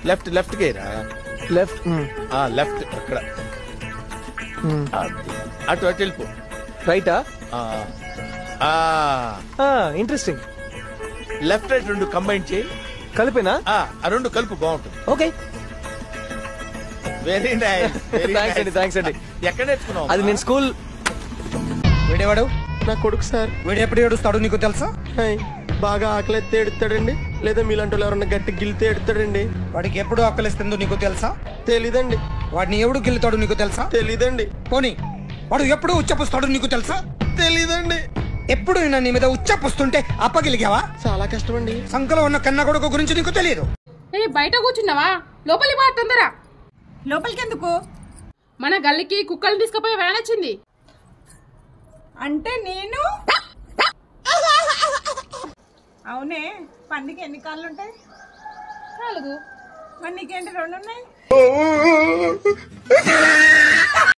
left left గేరా left left అక్కడ అటు అటు వెళ్ళిపో రైటా ఇంట్రెస్టింగ్ లెఫ్ట్ రైట్ రెండు కంబైన్ చేయి కలిపేనా ఆ రెండు కలుపు బాగుంటుంది ఓకే వెరీ నైస్ థ్యాంక్స్ అండి ఎక్కడ నేర్చుకున్నావు అది నేను స్కూల్ వీడేవాడు నా కొడుకు సార్ వీడు ఎప్పుడు ఏడుస్తాడు నీకు తెలుసా బాగా ఆకలిస్తే ఎడుతాడండి లేదా మీలాంటి వాళ్ళు ఎవరన్నా గట్టి గిల్తే ఎడుతాడండి వాడికి ఎప్పుడు ఆకలిస్తుందో నీకు తెలుసా తెలీదండి వాడిని ఎవడు గిల్లుతాడు నీకు తెలుసా తెలీదండి పోనీ వాడు ఎప్పుడు ఉచ్చపుస్తాడు నీకు తెలుసా తెలీదండి ఎప్పుడు నేను నీ మీద ఉచ్చపుస్తుంటే అప్పగిలిగావా చాలా కష్టమండి సంకలో ఉన్న కన్న కొడుకు గురించి నీకు తెలియదు బయట కూర్చున్నావా లోపలికి బా తొందర లోపలికి ఎందుకు మన గల్లికి కుక్కలు తీసుకుపోయి వ్యాన్ వచ్చింది అంటే నేను అవునే పందికి ఎన్ని కాళ్ళు ఉంటాయి 4 మరి నీకేంటి 2 ఉన్నాయి